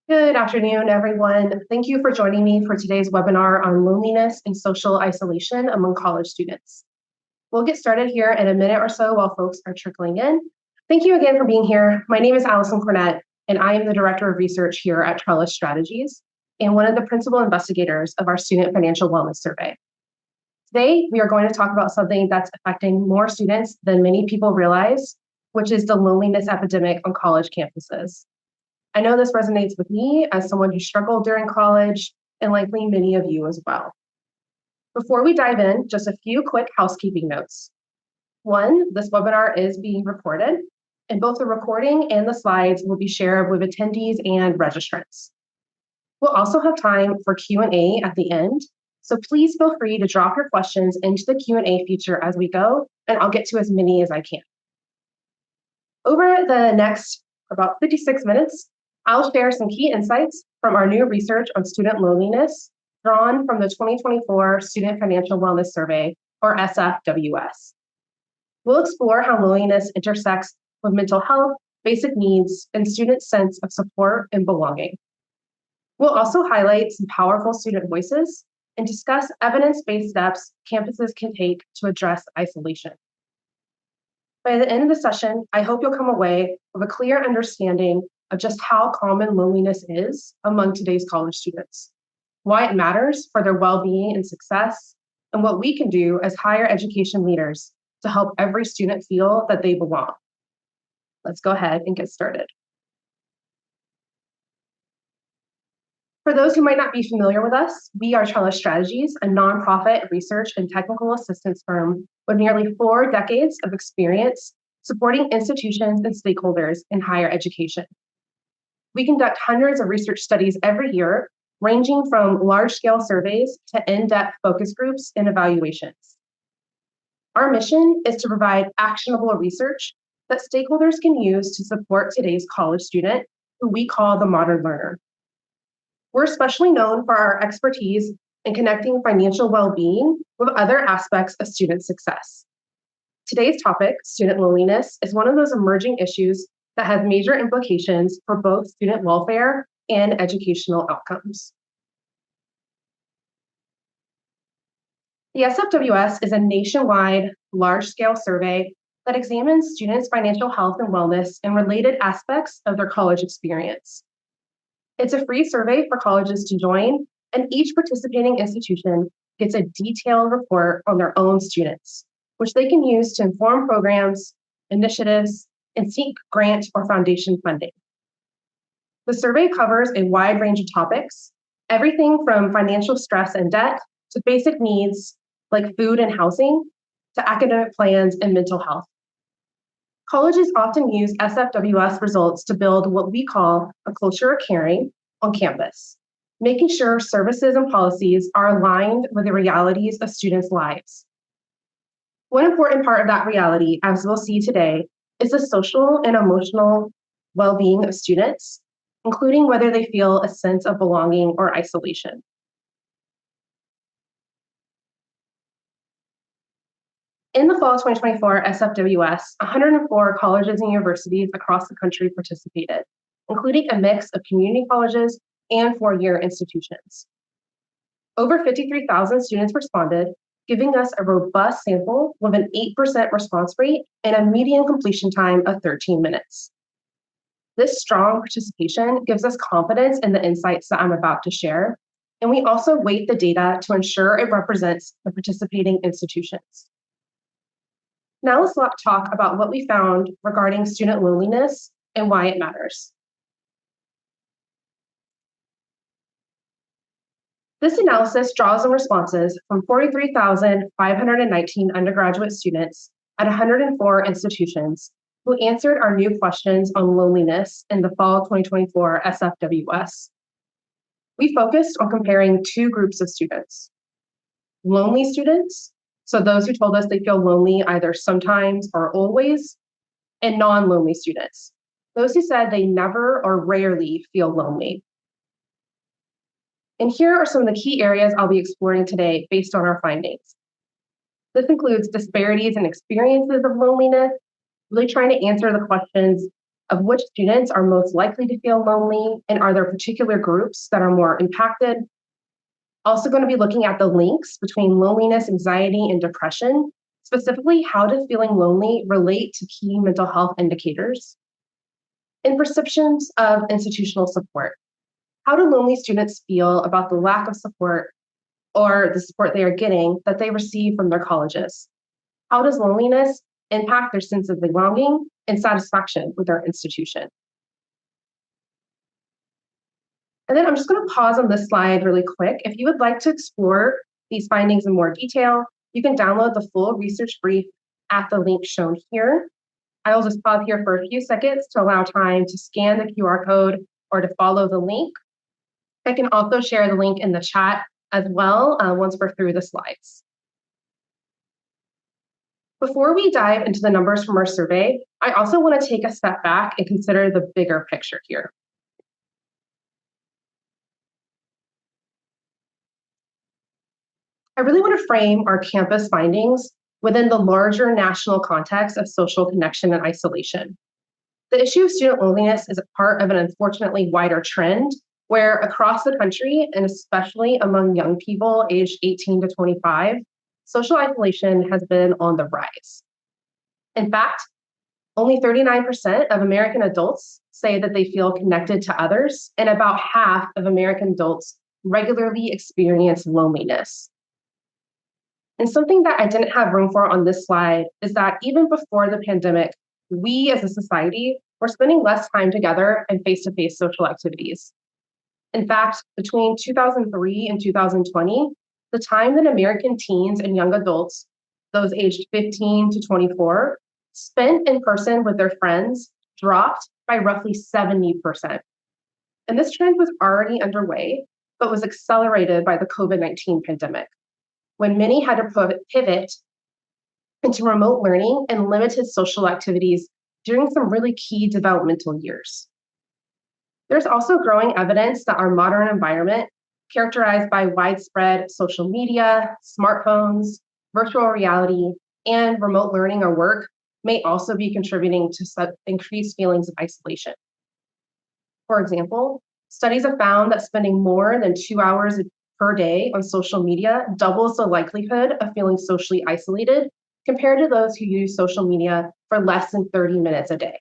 Good afternoon, everyone. Thank you for joining me for today's webinar on loneliness and social isolation among college students. We'll get started here in a minute or so while folks are trickling in. Thank you again for being here. My name is Allyson Cornett, and I am the Director of Research here at Trellis Strategies and one of the principal investigators of our Student Financial Wellness Survey. Today, we are going to talk about something that's affecting more students than many people realize, which is the loneliness epidemic on college campuses. I know this resonates with me as someone who struggled during college, and likely many of you as well. Before we dive in, just a few quick housekeeping notes. One, this webinar is being recorded, and both the recording and the slides will be shared with attendees and registrants. We'll also have time for Q&A at the end, so please feel free to drop your questions into the Q&A feature as we go, and I'll get to as many as I can. Over the next about 56 minutes, I'll share some key insights from our new research on student loneliness drawn from the 2024 Student Financial Wellness Survey, or SFWS. We'll explore how loneliness intersects with mental health, basic needs, and students' sense of support and belonging. We'll also highlight some powerful student voices and discuss evidence-based steps campuses can take to address isolation. By the end of the session, I hope you'll come away with a clear understanding of just how common loneliness is among today's college students, why it matters for their well-being and success, and what we can do as higher education leaders to help every student feel that they belong. Let's go ahead and get started. For those who might not be familiar with us, we are Trellis Strategies, a nonprofit research and technical assistance firm with nearly 4 decades of experience supporting institutions and stakeholders in higher education. We conduct hundreds of research studies every year, ranging from large-scale surveys to in-depth focus groups and evaluations. Our mission is to provide actionable research that stakeholders can use to support today's college student, who we call the modern learner. We're especially known for our expertise in connecting financial well-being with other aspects of student success. Today's topic, student loneliness, is one of those emerging issues that has major implications for both student welfare and educational outcomes. The SFWS is a nationwide, large-scale survey that examines students' financial health and wellness and related aspects of their college experience. It's a free survey for colleges to join, and each participating institution gets a detailed report on their own students, which they can use to inform programs, initiatives, and seek grant or foundation funding. The survey covers a wide range of topics, everything from financial stress and debt to basic needs like food and housing to academic plans and mental health. Colleges often use SFWS results to build what we call a culture of caring on campus, making sure services and policies are aligned with the realities of students' lives. One important part of that reality, as we'll see today, is the social and emotional well-being of students, including whether they feel a sense of belonging or isolation. In the fall of 2024 SFWS, 104 colleges and universities across the country participated, including a mix of community colleges and 4-year institutions. Over 53,000 students responded, giving us a robust sample with an 8% response rate and a median completion time of 13 minutes. This strong participation gives us confidence in the insights that I'm about to share, and we also weight the data to ensure it represents the participating institutions. Now let's talk about what we found regarding student loneliness and why it matters. This analysis draws on responses from 43,519 undergraduate students at 104 institutions who answered our new questions on loneliness in the fall 2024 SFWS. We focused on comparing 2 groups of students: lonely students, so those who told us they feel lonely either sometimes or always, and non-lonely students, those who said they never or rarely feel lonely. And here are some of the key areas I'll be exploring today based on our findings. This includes disparities in experiences of loneliness, really trying to answer the questions, of which students are most likely to feel lonely and are there particular groups that are more impacted. Also going to be looking at the links between loneliness, anxiety, and depression. Specifically, how does feeling lonely relate to key mental health indicators? And perceptions of institutional support. How do lonely students feel about the lack of support or the support they are getting that they receive from their colleges? How does loneliness impact their sense of belonging and satisfaction with their institution? And then I'm just going to pause on this slide really quick. If you would like to explore these findings in more detail, you can download the full research brief at the link shown here. I will just pause here for a few seconds to allow time to scan the QR code or to follow the link. I can also share the link in the chat as well once we're through the slides. Before we dive into the numbers from our survey, I also want to take a step back and consider the bigger picture here. I really want to frame our campus findings within the larger national context of social connection and isolation. The issue of student loneliness is a part of an unfortunately wider trend where across the country, and especially among young people aged 18 to 25, social isolation has been on the rise. In fact, only 39% of American adults say that they feel connected to others, and about half of American adults regularly experience loneliness. And something that I didn't have room for on this slide is that even before the pandemic, we as a society were spending less time together in face-to-face social activities. In fact, between 2003 and 2020, the time that American teens and young adults, those aged 15 to 24, spent in person with their friends dropped by roughly 70%. And this trend was already underway, but was accelerated by the COVID-19 pandemic, when many had to pivot into remote learning and limited social activities during some really key developmental years. There's also growing evidence that our modern environment, characterized by widespread social media, smartphones, virtual reality, and remote learning or work, may also be contributing to increased feelings of isolation. For example, studies have found that spending more than 2 hours per day on social media doubles the likelihood of feeling socially isolated compared to those who use social media for less than 30 minutes a day.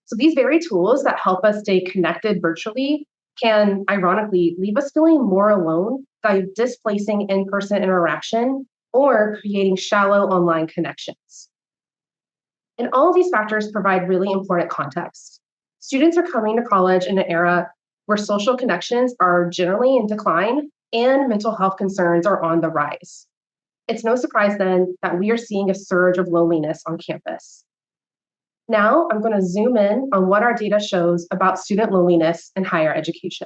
So these very tools that help us stay connected virtually can ironically leave us feeling more alone by displacing in-person interaction or creating shallow online connections. And all of these factors provide really important context. Students are coming to college in an era where social connections are generally in decline and mental health concerns are on the rise. It's no surprise then that we are seeing a surge of loneliness on campus. Now I'm going to zoom in on what our data shows about student loneliness in higher education.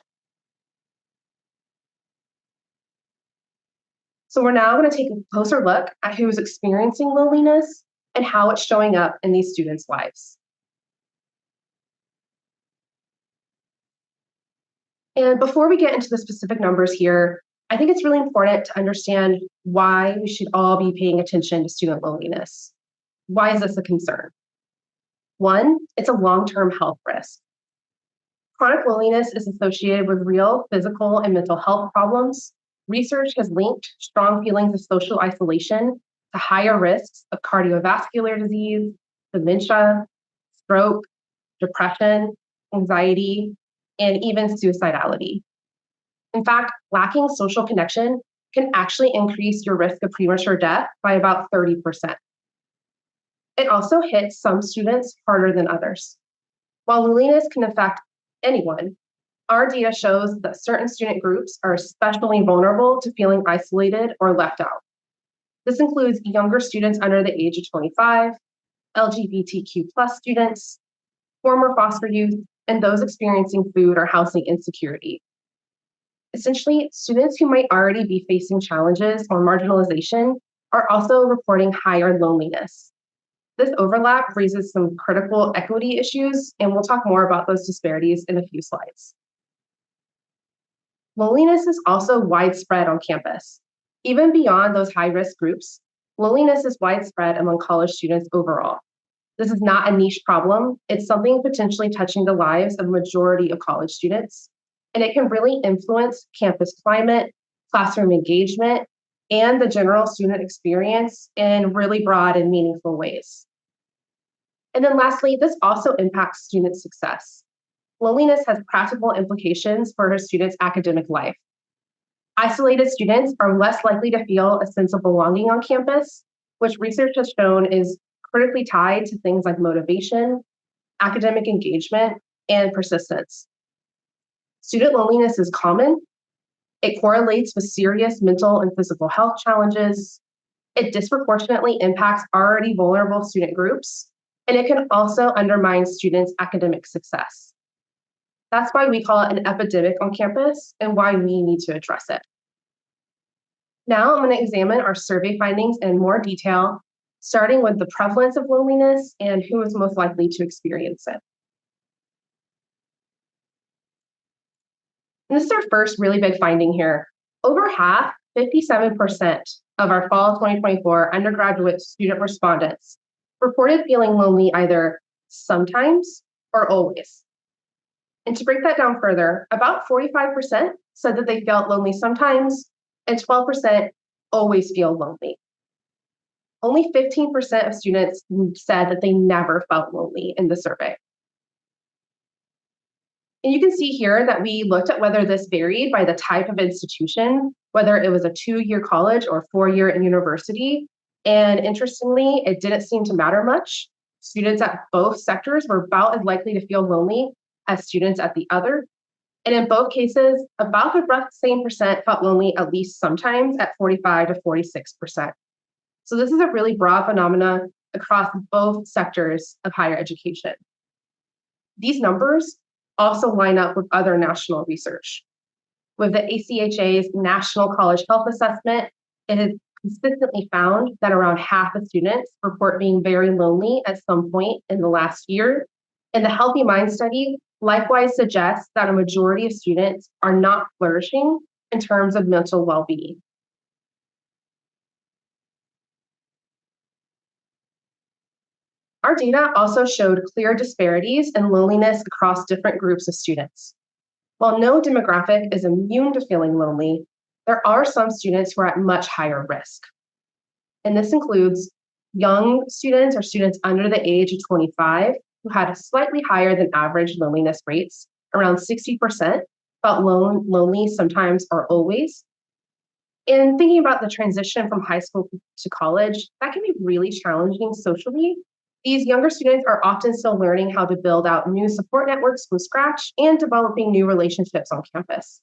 So we're now going to take a closer look at who's experiencing loneliness and how it's showing up in these students' lives. And before we get into the specific numbers here, I think it's really important to understand why we should all be paying attention to student loneliness. Why is this a concern? One, it's a long-term health risk. Chronic loneliness is associated with real physical and mental health problems. Research has linked strong feelings of social isolation to higher risks of cardiovascular disease, dementia, stroke, depression, anxiety, and even suicidality. In fact, lacking social connection can actually increase your risk of premature death by about 30%. It also hits some students harder than others. While loneliness can affect anyone, our data shows that certain student groups are especially vulnerable to feeling isolated or left out. This includes younger students under the age of 25, LGBTQ+ students, former foster youth, and those experiencing food or housing insecurity. Essentially, students who might already be facing challenges or marginalization are also reporting higher loneliness. This overlap raises some critical equity issues, and we'll talk more about those disparities in a few slides. Loneliness is also widespread on campus. Even beyond those high-risk groups, loneliness is widespread among college students overall. This is not a niche problem. It's something potentially touching the lives of a majority of college students, and it can really influence campus climate, classroom engagement, and the general student experience in really broad and meaningful ways. And then lastly, this also impacts student success. Loneliness has practical implications for a student's academic life. Isolated students are less likely to feel a sense of belonging on campus, which research has shown is critically tied to things like motivation, academic engagement, and persistence. Student loneliness is common. It correlates with serious mental and physical health challenges. It disproportionately impacts already vulnerable student groups, and it can also undermine students' academic success. That's why we call it an epidemic on campus and why we need to address it. Now I'm going to examine our survey findings in more detail, starting with the prevalence of loneliness and who is most likely to experience it. And this is our first really big finding here. Over half, 57% of our fall 2024 undergraduate student respondents reported feeling lonely either sometimes or always. And to break that down further, about 45% said that they felt lonely sometimes, and 12% always feel lonely. Only 15% of students said that they never felt lonely in the survey. And you can see here that we looked at whether this varied by the type of institution, whether it was a 2-year college or 4-year university. And interestingly, it didn't seem to matter much. Students at both sectors were about as likely to feel lonely as students at the other. And in both cases, about the rough same percent felt lonely at least sometimes at 45 to 46%. So this is a really broad phenomenon across both sectors of higher education. These numbers also line up with other national research. With the ACHA's National College Health Assessment, it has consistently found that around half of students report being very lonely at some point in the last year. And the Healthy Mind Study likewise suggests that a majority of students are not flourishing in terms of mental well-being. Our data also showed clear disparities in loneliness across different groups of students. While no demographic is immune to feeling lonely, there are some students who are at much higher risk. And this includes young students or students under the age of 25 who had slightly higher than average loneliness rates, around 60% felt lonely sometimes or always. And thinking about the transition from high school to college, that can be really challenging socially. These younger students are often still learning how to build out new support networks from scratch and developing new relationships on campus.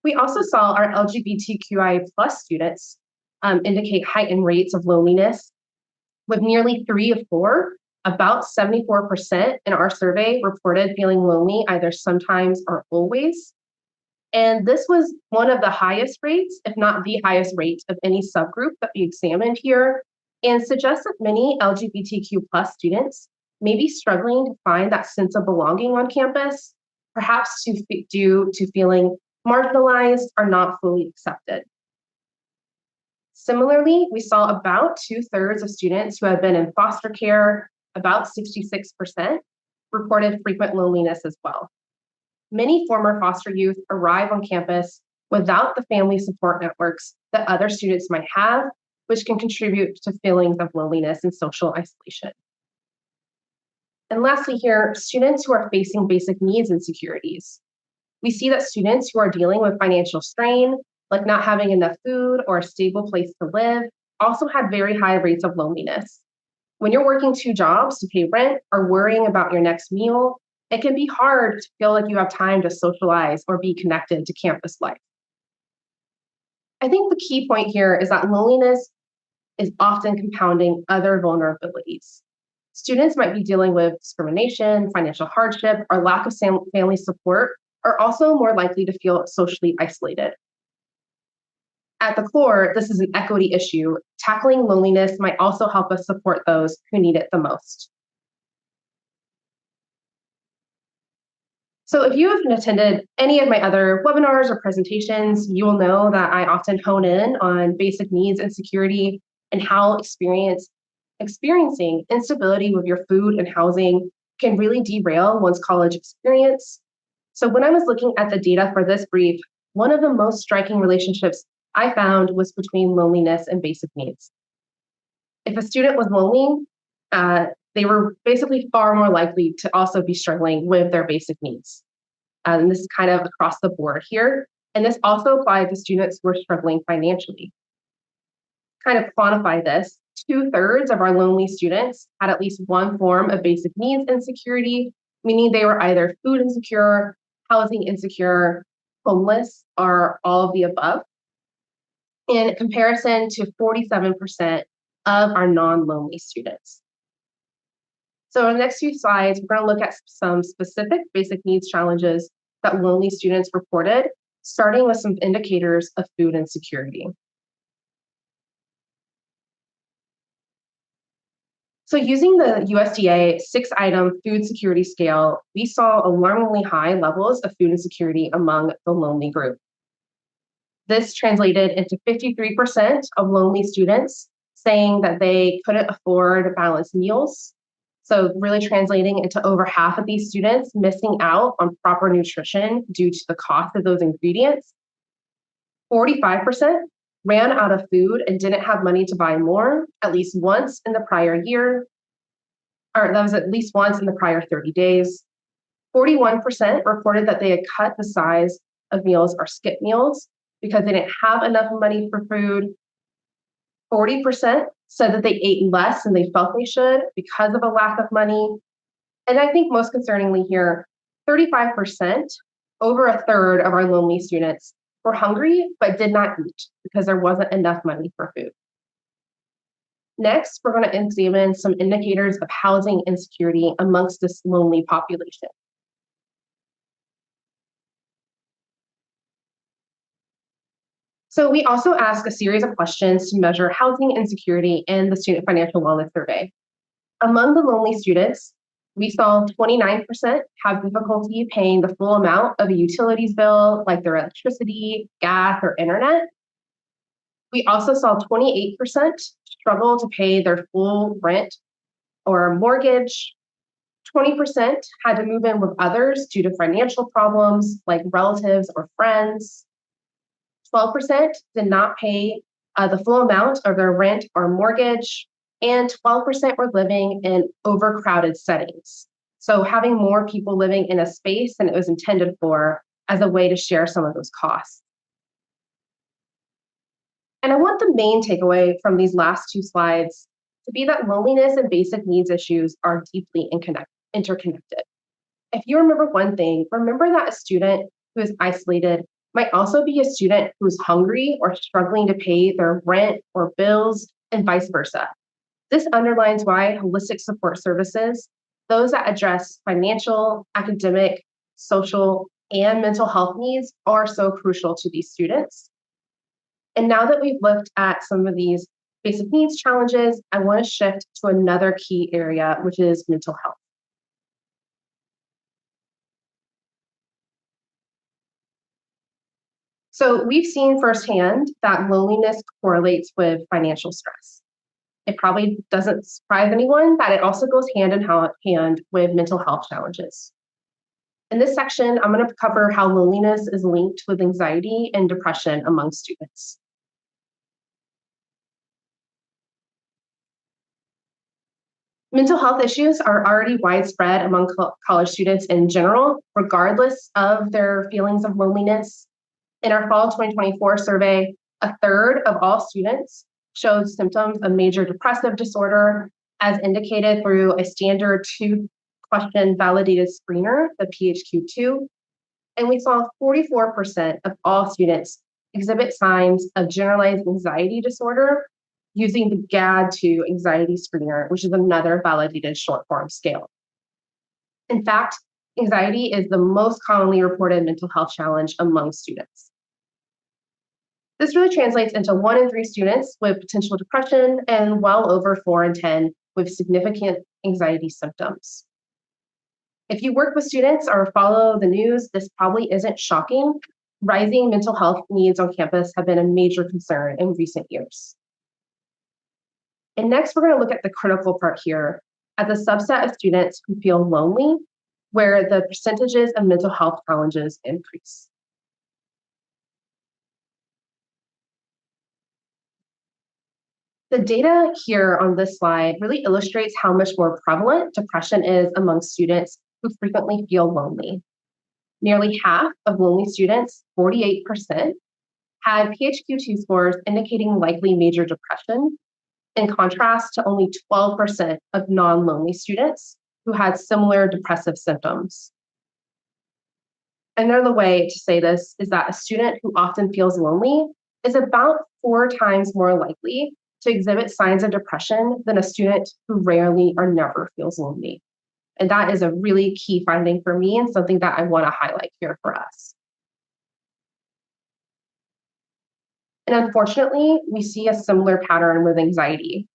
We also saw our LGBTQIA+ students indicate heightened rates of loneliness, with nearly 3 of 4, about 74% in our survey reported feeling lonely either sometimes or always. And this was one of the highest rates, if not the highest rate of any subgroup that we examined here, and suggests that many LGBTQ+ students may be struggling to find that sense of belonging on campus, perhaps due to feeling marginalized or not fully accepted. Similarly, we saw about 2/3 of students who had been in foster care, about 66%, reported frequent loneliness as well. Many former foster youth arrive on campus without the family support networks that other students might have, which can contribute to feelings of loneliness and social isolation. And lastly here, students who are facing basic needs insecurities. We see that students who are dealing with financial strain, like not having enough food or a stable place to live, also had very high rates of loneliness. When you're working 2 jobs to pay rent or worrying about your next meal, it can be hard to feel like you have time to socialize or be connected to campus life. I think the key point here is that loneliness is often compounding other vulnerabilities. Students might be dealing with discrimination, financial hardship, or lack of family support, are also more likely to feel socially isolated. At the core, this is an equity issue. Tackling loneliness might also help us support those who need it the most. So if you have attended any of my other webinars or presentations, you will know that I often hone in on basic needs and security and how experience experiencing instability with your food and housing can really derail one's college experience. So when I was looking at the data for this brief, one of the most striking relationships I found was between loneliness and basic needs. If a student was lonely, they were basically far more likely to also be struggling with their basic needs. And this is kind of across the board here. And this also applied to students who were struggling financially. Kind of quantify this, 2/3 of our lonely students had at least one form of basic needs insecurity, meaning they were either food insecure, housing insecure, homeless, or all of the above, in comparison to 47% of our non-lonely students. So in the next few slides, we're going to look at some specific basic needs challenges that lonely students reported, starting with some indicators of food insecurity. So using the USDA 6-item food security scale, we saw alarmingly high levels of food insecurity among the lonely group. This translated into 53% of lonely students saying that they couldn't afford balanced meals. So really translating into over half of these students missing out on proper nutrition due to the cost of those ingredients. 45% ran out of food and didn't have money to buy more at least once in the prior year, or that was at least once in the prior 30 days. 41% reported that they had cut the size of meals or skipped meals because they didn't have enough money for food. 40% said that they ate less than they felt they should because of a lack of money. And I think most concerningly here, 35%, over a third of our lonely students, were hungry but did not eat because there wasn't enough money for food. Next, we're going to examine some indicators of housing insecurity amongst this lonely population. So we also ask a series of questions to measure housing insecurity in the Student Financial Wellness Survey. Among the lonely students, we saw 29% have difficulty paying the full amount of a utilities bill, like their electricity, gas, or internet. We also saw 28% struggle to pay their full rent or mortgage. 20% had to move in with others due to financial problems, like relatives or friends. 12% did not pay the full amount of their rent or mortgage, and 12% were living in overcrowded settings. So having more people living in a space than it was intended for as a way to share some of those costs. And I want the main takeaway from these last two slides to be that loneliness and basic needs issues are deeply interconnected. If you remember one thing, remember that a student who is isolated might also be a student who's hungry or struggling to pay their rent or bills, and vice versa. This underlines why holistic support services, those that address financial, academic, social, and mental health needs, are so crucial to these students. And now that we've looked at some of these basic needs challenges, I want to shift to another key area, which is mental health. So we've seen firsthand that loneliness correlates with financial stress. It probably doesn't surprise anyone that it also goes hand in hand with mental health challenges. In this section, I'm going to cover how loneliness is linked with anxiety and depression among students. Mental health issues are already widespread among college students in general, regardless of their feelings of loneliness. In our fall 2024 survey, a third of all students showed symptoms of major depressive disorder, as indicated through a standard 2-question validated screener, the PHQ-2. And we saw 44% of all students exhibit signs of generalized anxiety disorder using the GAD-2 anxiety screener, which is another validated short form scale. In fact, anxiety is the most commonly reported mental health challenge among students. This really translates into 1 in 3 students with potential depression and well over 4 in 10 with significant anxiety symptoms. If you work with students or follow the news, this probably isn't shocking. Rising mental health needs on campus have been a major concern in recent years. And next, we're going to look at the critical part here at the subset of students who feel lonely, where the percentages of mental health challenges increase. The data here on this slide really illustrates how much more prevalent depression is among students who frequently feel lonely. Nearly half of lonely students, 48%, had PHQ-2 scores indicating likely major depression, in contrast to only 12% of non-lonely students who had similar depressive symptoms. Another way to say this is that a student who often feels lonely is about 4 times more likely to exhibit signs of depression than a student who rarely or never feels lonely. And that is a really key finding for me and something that I want to highlight here for us. And unfortunately, we see a similar pattern with anxiety.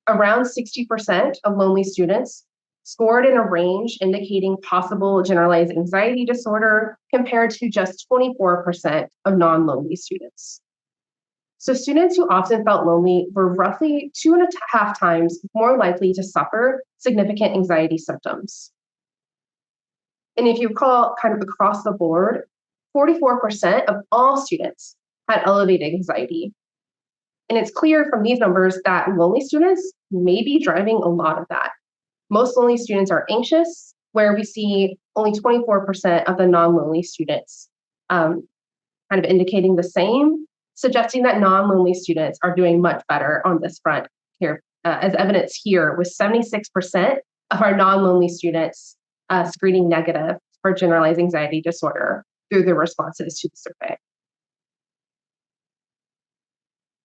Around 60% of lonely students scored in a range indicating possible generalized anxiety disorder compared to just 24% of non-lonely students. So students who often felt lonely were roughly 2.5 times more likely to suffer significant anxiety symptoms. And if you recall, kind of across the board, 44% of all students had elevated anxiety. And it's clear from these numbers that lonely students may be driving a lot of that. Most lonely students are anxious, where we see only 24% of the non-lonely students kind of indicating the same, suggesting that non-lonely students are doing much better on this front here, as evidence here with 76% of our non-lonely students screening negative for generalized anxiety disorder through their responses to the survey.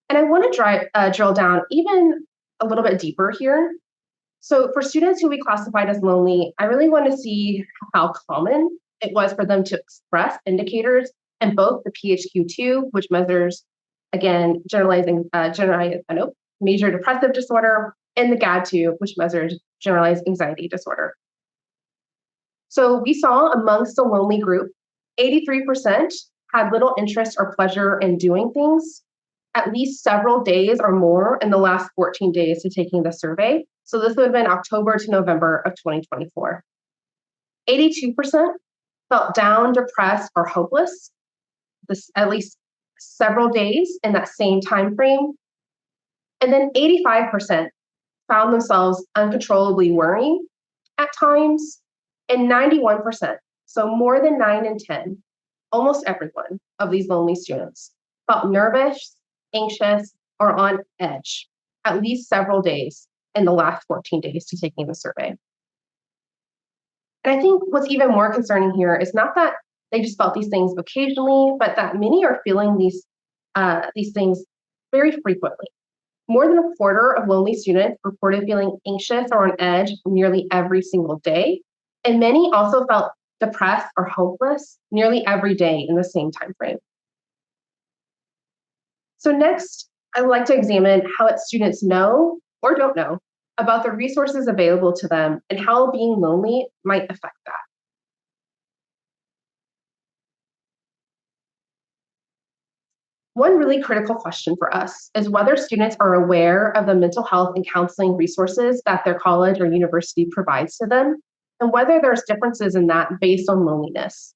And I want to drill down even a little bit deeper here. So for students who we classified as lonely, I really want to see how common it was for them to express indicators in both the PHQ-2, which measures, again, major depressive disorder, and the GAD-2, which measures generalized anxiety disorder. So we saw amongst the lonely group, 83% had little interest or pleasure in doing things, at least several days or more in the last 14 days to taking the survey. So this would have been October to November of 2024. 82% felt down, depressed, or hopeless, at least several days in that same time frame. And then 85% found themselves uncontrollably worrying at times, and 91%, so more than 9 in 10, almost everyone of these lonely students felt nervous, anxious, or on edge at least several days in the last 14 days to taking the survey. And I think what's even more concerning here is not that they just felt these things occasionally, but that many are feeling these things very frequently. More than a quarter of lonely students reported feeling anxious or on edge nearly every single day, and many also felt depressed or hopeless nearly every day in the same time frame. So next, I would like to examine how its students know or don't know about the resources available to them and how being lonely might affect that. One really critical question for us is whether students are aware of the mental health and counseling resources that their college or university provides to them, and whether there's differences in that based on loneliness.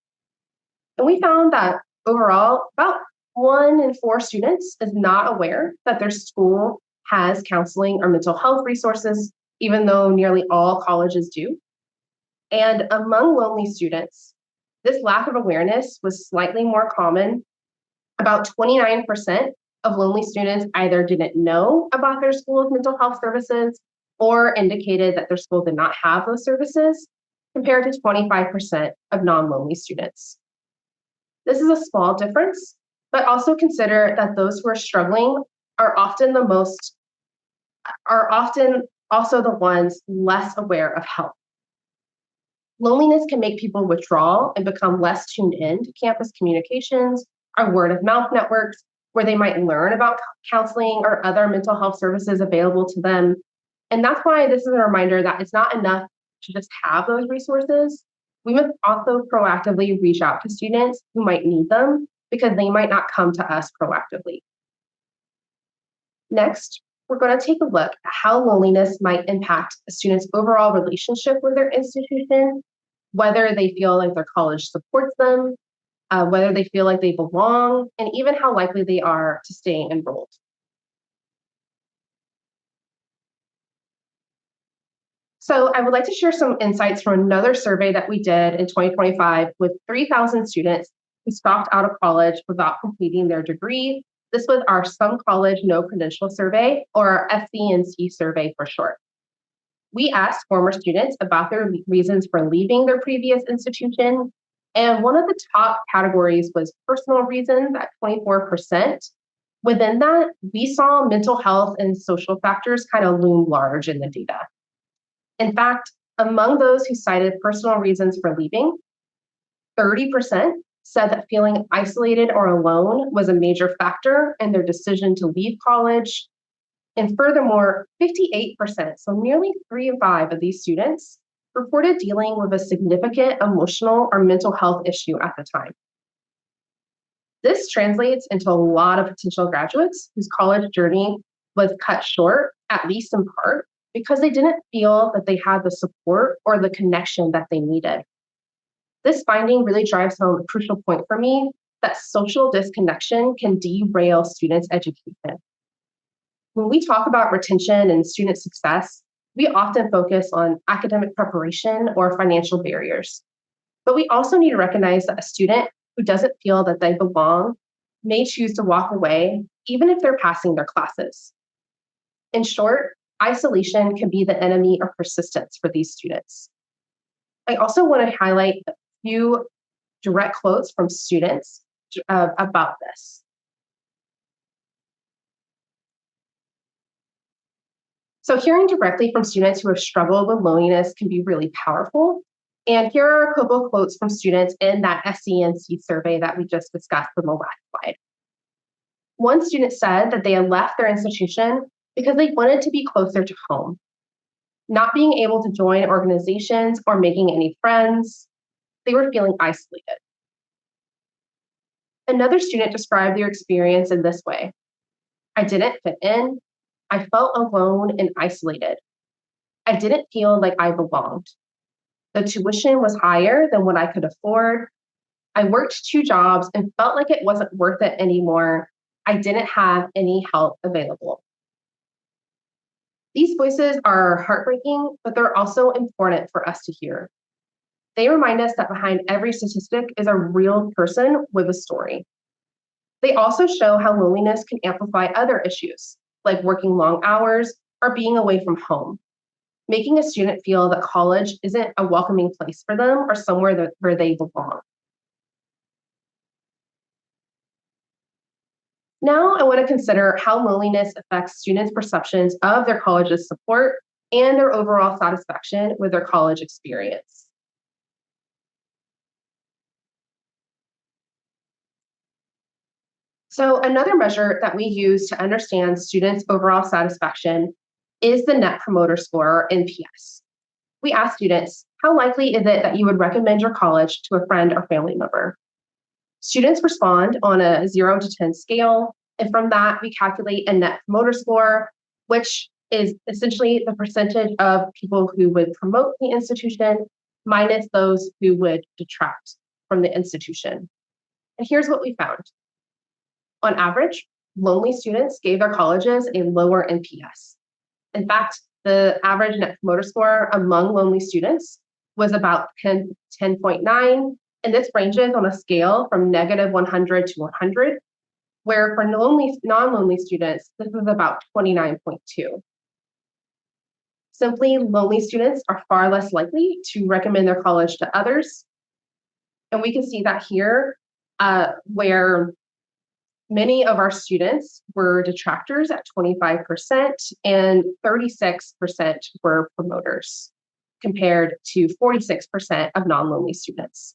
And we found that overall, about 1 in 4 students is not aware that their school has counseling or mental health resources, even though nearly all colleges do. And among lonely students, this lack of awareness was slightly more common. About 29% of lonely students either didn't know about their school's mental health services or indicated that their school did not have those services, compared to 25% of non-lonely students. This is a small difference, but also consider that those who are struggling are often also the ones less aware of help. Loneliness can make people withdraw and become less tuned in to campus communications or word of mouth networks, where they might learn about counseling or other mental health services available to them. And that's why this is a reminder that it's not enough to just have those resources. We must also proactively reach out to students who might need them because they might not come to us proactively. Next, we're going to take a look at how loneliness might impact a student's overall relationship with their institution, whether they feel like their college supports them, whether they feel like they belong, and even how likely they are to stay enrolled. So I would like to share some insights from another survey that we did in 2025 with 3,000 students who stopped out of college without completing their degree. This was our Some College No Credential Survey, or our SCNC survey for short. We asked former students about their reasons for leaving their previous institution, and one of the top categories was personal reasons at 24%. Within that, we saw mental health and social factors kind of loom large in the data. In fact, among those who cited personal reasons for leaving, 30% said that feeling isolated or alone was a major factor in their decision to leave college. And furthermore, 58%, so nearly 3 in 5 of these students, reported dealing with a significant emotional or mental health issue at the time. This translates into a lot of potential graduates whose college journey was cut short, at least in part, because they didn't feel that they had the support or the connection that they needed. This finding really drives home a crucial point for me that social disconnection can derail students' education. When we talk about retention and student success, we often focus on academic preparation or financial barriers. But we also need to recognize that a student who doesn't feel that they belong may choose to walk away, even if they're passing their classes. In short, isolation can be the enemy of persistence for these students. I also want to highlight a few direct quotes from students about this. So hearing directly from students who have struggled with loneliness can be really powerful. And here are a couple of quotes from students in that SCNC survey that we just discussed in the last slide. One student said that they had left their institution because they wanted to be closer to home. Not being able to join organizations or making any friends, they were feeling isolated. Another student described their experience in this way. I didn't fit in. I felt alone and isolated. I didn't feel like I belonged. The tuition was higher than what I could afford. I worked 2 jobs and felt like it wasn't worth it anymore. I didn't have any help available. These voices are heartbreaking, but they're also important for us to hear. They remind us that behind every statistic is a real person with a story. They also show how loneliness can amplify other issues, like working long hours or being away from home, making a student feel that college isn't a welcoming place for them or somewhere where they belong. Now, I want to consider how loneliness affects students' perceptions of their college's support and their overall satisfaction with their college experience. So, another measure that we use to understand students' overall satisfaction is the Net Promoter Score, or NPS. We ask students, how likely is it that you would recommend your college to a friend or family member? Students respond on a 0 to 10 scale, and from that, we calculate a Net Promoter Score, which is essentially the percentage of people who would promote the institution minus those who would detract from the institution. And here's what we found. On average, lonely students gave their colleges a lower NPS. In fact, the average Net Promoter Score among lonely students was about 10.9, and this ranges on a scale from negative 100 to 100, where for non-lonely students, this is about 29.2. Simply, lonely students are far less likely to recommend their college to others. And we can see that here, where many of our students were detractors at 25%, and 36% were promoters, compared to 46% of non-lonely students.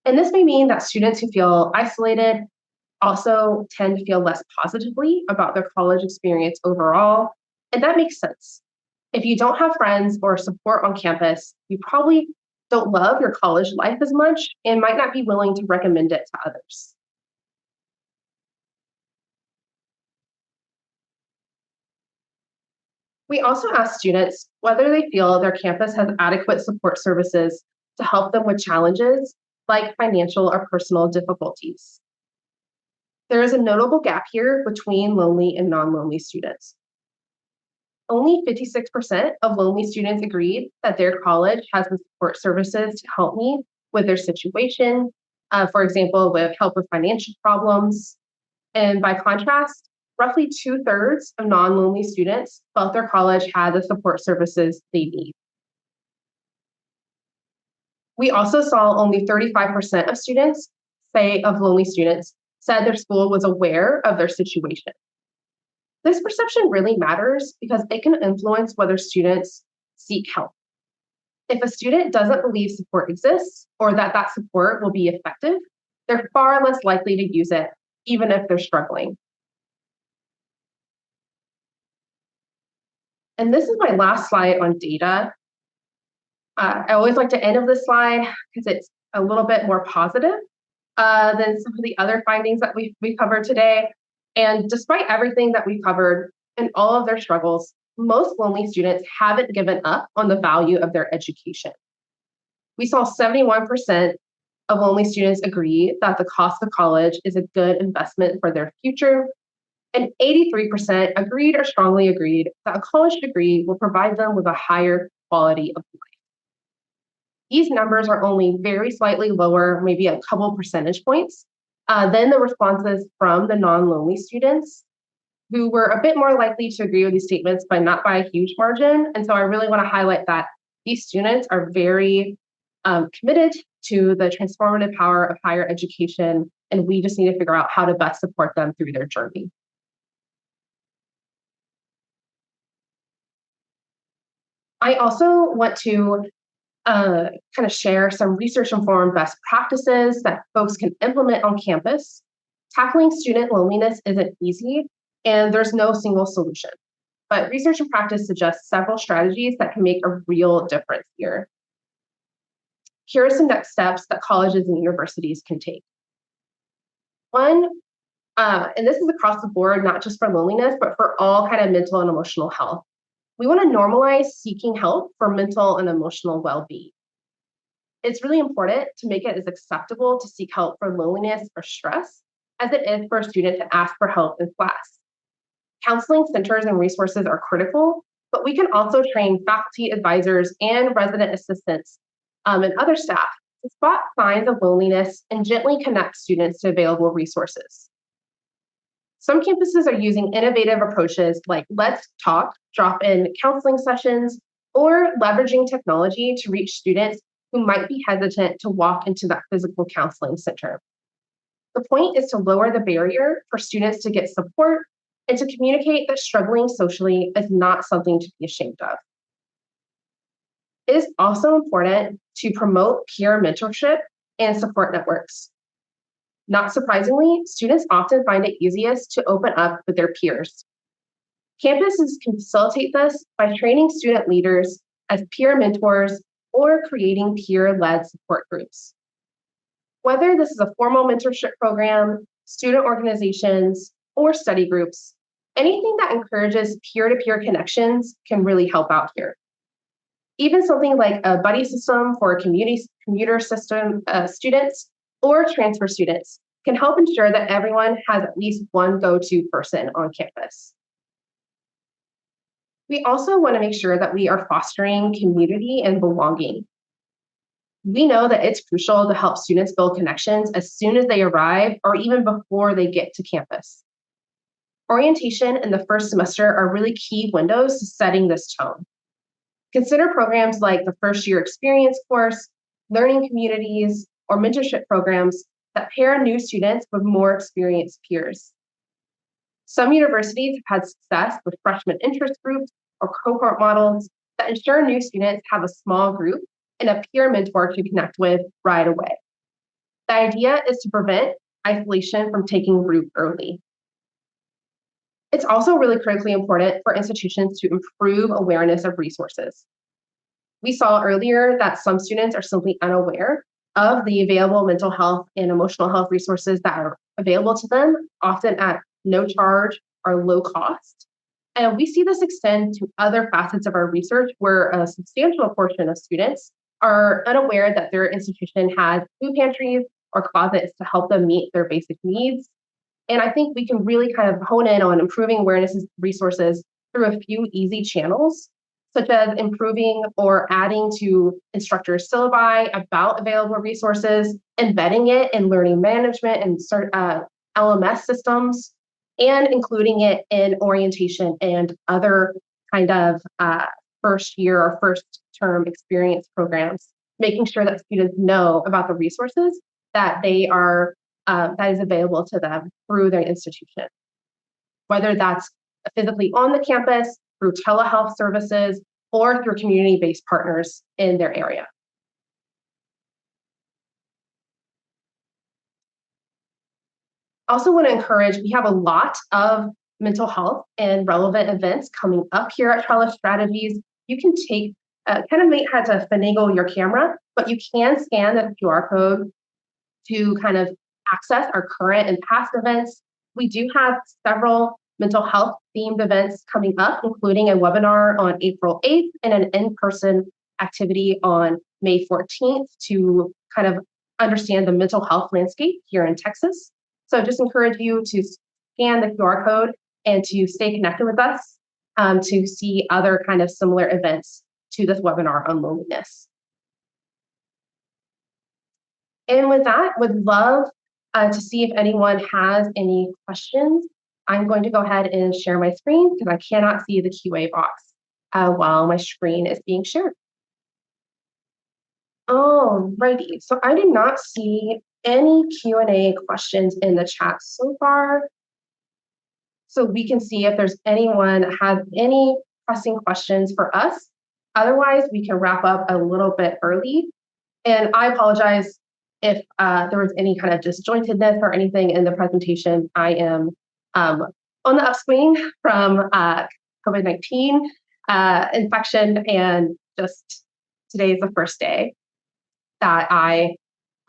And this may mean that students who feel isolated also tend to feel less positively about their college experience overall. And that makes sense. If you don't have friends or support on campus, you probably don't love your college life as much and might not be willing to recommend it to others. We also ask students whether they feel their campus has adequate support services to help them with challenges like financial or personal difficulties. There is a notable gap here between lonely and non-lonely students. Only 56% of lonely students agreed that their college has the support services to help me with their situation, for example, with help with financial problems. And by contrast, roughly two-thirds of non-lonely students felt their college had the support services they need. We also saw only 35% of students of lonely students said their school was aware of their situation. This perception really matters because it can influence whether students seek help. If a student doesn't believe support exists or that that support will be effective, they're far less likely to use it, even if they're struggling. And this is my last slide on data. I always like to end of this slide because it's a little bit more positive than some of the other findings that we covered today. And despite everything that we covered and all of their struggles, most lonely students haven't given up on the value of their education. We saw 71% of lonely students agree that the cost of college is a good investment for their future, and 83% agreed or strongly agreed that a college degree will provide them with a higher quality of life. These numbers are only very slightly lower, maybe a couple percentage points, than the responses from the non-lonely students, who were a bit more likely to agree with these statements, but not by a huge margin. And so I really want to highlight that these students are very committed to the transformative power of higher education, and we just need to figure out how to best support them through their journey. I also want to kind of share some research-informed best practices that folks can implement on campus. Tackling student loneliness isn't easy, and there's no single solution. But research and practice suggest several strategies that can make a real difference here. Here are some next steps that colleges and universities can take. One, and this is across the board, not just for loneliness, but for all kind of mental and emotional health. We want to normalize seeking help for mental and emotional well-being. It's really important to make it as acceptable to seek help for loneliness or stress as it is for a student to ask for help in class. Counseling centers and resources are critical, but we can also train faculty advisors and resident assistants and other staff to spot signs of loneliness and gently connect students to available resources. Some campuses are using innovative approaches like Let's Talk, drop-in counseling sessions, or leveraging technology to reach students who might be hesitant to walk into that physical counseling center. The point is to lower the barrier for students to get support and to communicate that struggling socially is not something to be ashamed of. It is also important to promote peer mentorship and support networks. Not surprisingly, students often find it easiest to open up with their peers. Campuses can facilitate this by training student leaders as peer mentors or creating peer-led support groups. Whether this is a formal mentorship program, student organizations, or study groups, anything that encourages peer-to-peer connections can really help out here. Even something like a buddy system for commuter system students or transfer students can help ensure that everyone has at least one go-to person on campus. We also want to make sure that we are fostering community and belonging. We know that it's crucial to help students build connections as soon as they arrive or even before they get to campus. Orientation and the first semester are really key windows to setting this tone. Consider programs like the First Year Experience course, learning communities, or mentorship programs that pair new students with more experienced peers. Some universities have had success with freshman interest groups or cohort models that ensure new students have a small group and a peer mentor to connect with right away. The idea is to prevent isolation from taking root early. It's also really critically important for institutions to improve awareness of resources. We saw earlier that some students are simply unaware of the available mental health and emotional health resources that are available to them, often at no charge or low cost. And we see this extend to other facets of our research where a substantial portion of students are unaware that their institution has food pantries or closets to help them meet their basic needs. And I think we can really kind of hone in on improving awareness and resources through a few easy channels, such as improving or adding to instructors' syllabi about available resources, embedding it in learning management and LMS systems, and including it in orientation and other kind of first year or first term experience programs, making sure that students know about the resources that that is available to them through their institution, whether that's physically on the campus, through telehealth services, or through community-based partners in their area. Also want to encourage, we have a lot of mental health and relevant events coming up here at Trellis Strategies. You can take, kind of may have to finagle your camera, but you can scan the QR code to kind of access our current and past events. We do have several mental health themed events coming up, including a webinar on April 8th and an in-person activity on May 14th to kind of understand the mental health landscape here in Texas. So just encourage you to scan the QR code and to stay connected with us to see other kind of similar events to this webinar on loneliness. And with that, would love to see if anyone has any questions. I'm going to go ahead and share my screen because I cannot see the QA box while my screen is being shared. Alrighty, so I did not see any Q&A questions in the chat so far. So we can see if there's anyone that has any pressing questions for us. Otherwise, we can wrap up a little bit early. And I apologize if there was any kind of disjointedness or anything in the presentation. I am on the upswing from COVID-19 infection, and just today is the first day that I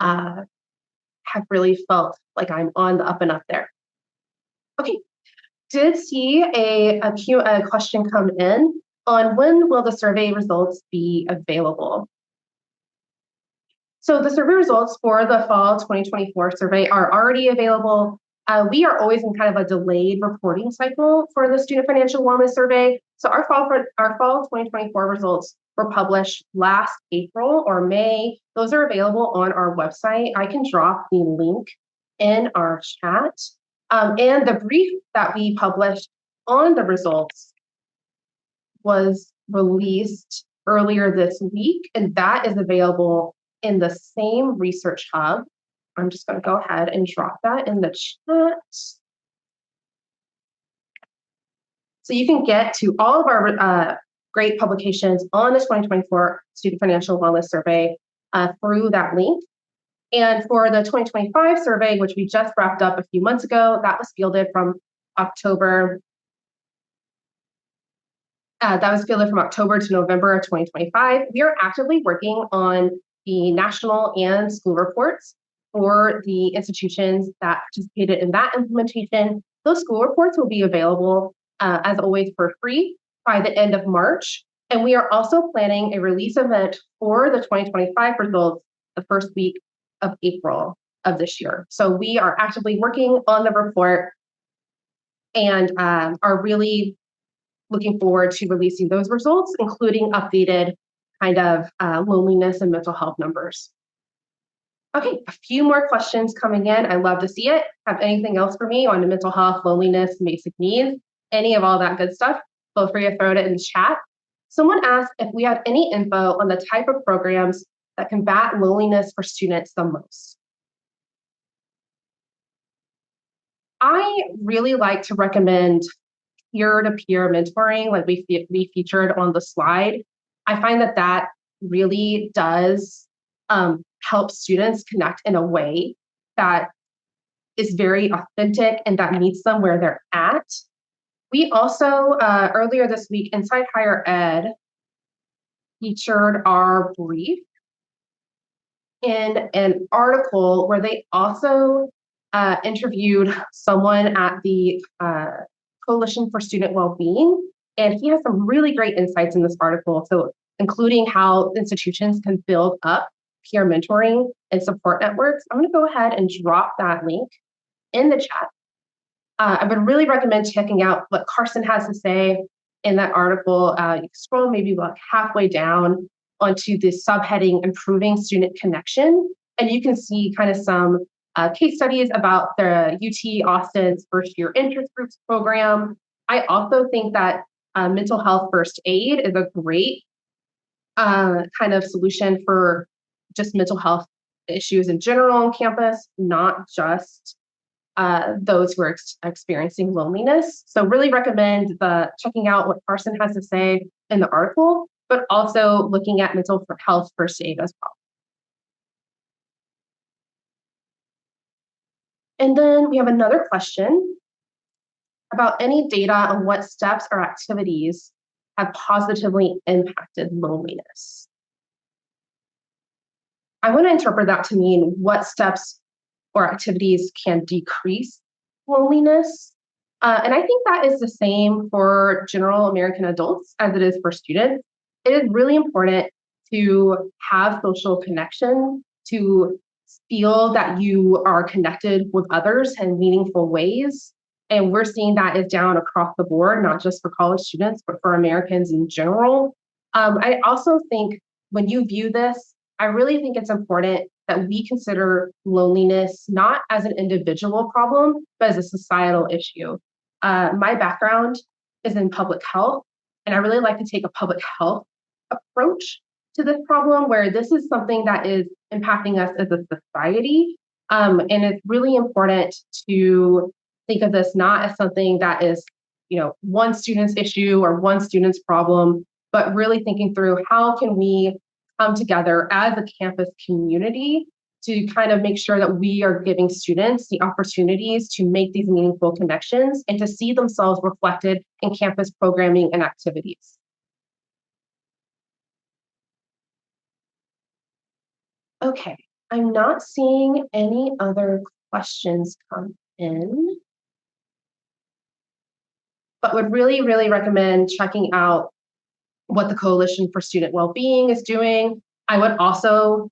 have really felt like I'm on the up and up there. Okay, did see a question come in on when will the survey results be available. So the survey results for the fall 2024 survey are already available. We are always in kind of a delayed reporting cycle for the Student Financial Wellness Survey. So our fall 2024 results were published last April or May. Those are available on our website. I can drop the link in our chat. And the brief that we published on the results was released earlier this week, and that is available in the same research hub. I'm just going to go ahead and drop that in the chat. So you can get to all of our great publications on the 2024 Student Financial Wellness Survey through that link. And for the 2025 survey, which we just wrapped up a few months ago, that was fielded from October. To November of 2025. We are actively working on the national and school reports for the institutions that participated in that implementation. Those school reports will be available, as always, for free by the end of March. And we are also planning a release event for the 2025 results the first week of April of this year. So we are actively working on the report and are really looking forward to releasing those results, including updated kind of loneliness and mental health numbers. Okay, a few more questions coming in. I love to see it. Have anything else for me on mental health, loneliness, basic needs, any of all that good stuff? Feel free to throw it in the chat. Someone asked if we have any info on the type of programs that combat loneliness for students the most. I really like to recommend peer-to-peer mentoring, like we featured on the slide. I find that that really does help students connect in a way that is very authentic and that meets them where they're at. We also, earlier this week, Inside Higher Ed featured our brief in an article where they also interviewed someone at the Coalition for Student Wellbeing, and he has some really great insights in this article. So, including how institutions can build up peer mentoring and support networks. I'm going to go ahead and drop that link in the chat. I would really recommend checking out what Carson has to say in that article. You can scroll maybe about halfway down onto the subheading Improving Student Connection, and you can see kind of some case studies about the UT Austin's first year interest groups program. I also think that mental health first aid is a great kind of solution for just mental health issues in general on campus, not just those who are experiencing loneliness. So really recommend checking out what Carson has to say in the article, but also looking at mental health first aid as well. And then we have another question about any data on what steps or activities have positively impacted loneliness. I want to interpret that to mean what steps or activities can decrease loneliness. And I think that is the same for general American adults as it is for students. It is really important to have social connection, to feel that you are connected with others in meaningful ways. And we're seeing that is down across the board, not just for college students, but for Americans in general. I also think when you view this, I really think it's important that we consider loneliness not as an individual problem, but as a societal issue. My background is in public health, and I really like to take a public health approach to this problem where this is something that is impacting us as a society. And it's really important to think of this not as something that is, one student's issue or one student's problem, but really thinking through how can we come together as a campus community to kind of make sure that we are giving students the opportunities to make these meaningful connections and to see themselves reflected in campus programming and activities. Okay, I'm not seeing any other questions come in, but would really, really recommend checking out what the Coalition for Student Wellbeing is doing. I would also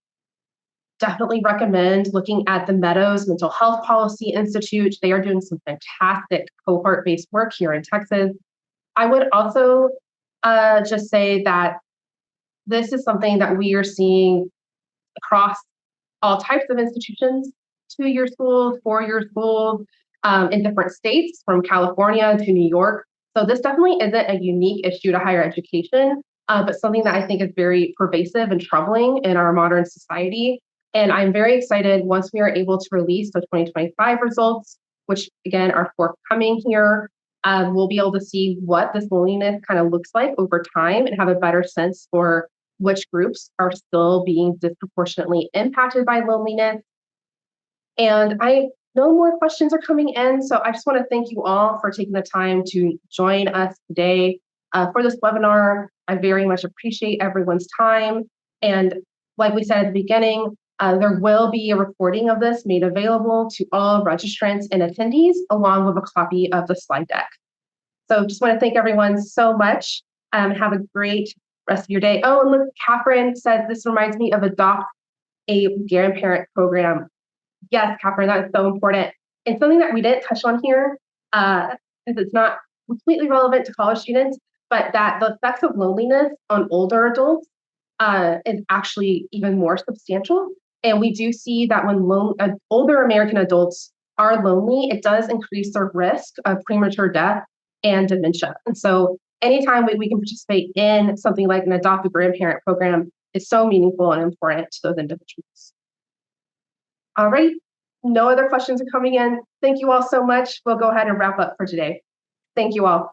definitely recommend looking at the Meadows Mental Health Policy Institute. They are doing some fantastic cohort-based work here in Texas. I would also just say that this is something that we are seeing across all types of institutions, 2-year schools, 4-year schools, in different states from California to New York. So this definitely isn't a unique issue to higher education, but something that I think is very pervasive and troubling in our modern society. And I'm very excited once we are able to release the 2025 results, which again are forthcoming here. We'll be able to see what this loneliness kind of looks like over time and have a better sense for which groups are still being disproportionately impacted by loneliness. And I know more questions are coming in, so I just want to thank you all for taking the time to join us today for this webinar. I very much appreciate everyone's time. And like we said at the beginning, there will be a recording of this made available to all registrants and attendees, along with a copy of the slide deck. So just want to thank everyone so much. Have a great rest of your day. Oh, and look, Catherine said this reminds me of Adopt a Grandparent program. Yes, Catherine, that is so important. And something that we didn't touch on here, because it's not completely relevant to college students, but that the effects of loneliness on older adults is actually even more substantial. And we do see that when older American adults are lonely, it does increase their risk of premature death and dementia. And so anytime we can participate in something like an Adopt a Grandparent program is so meaningful and important to those individuals. All right, no other questions are coming in. Thank you all so much. We'll go ahead and wrap up for today. Thank you all.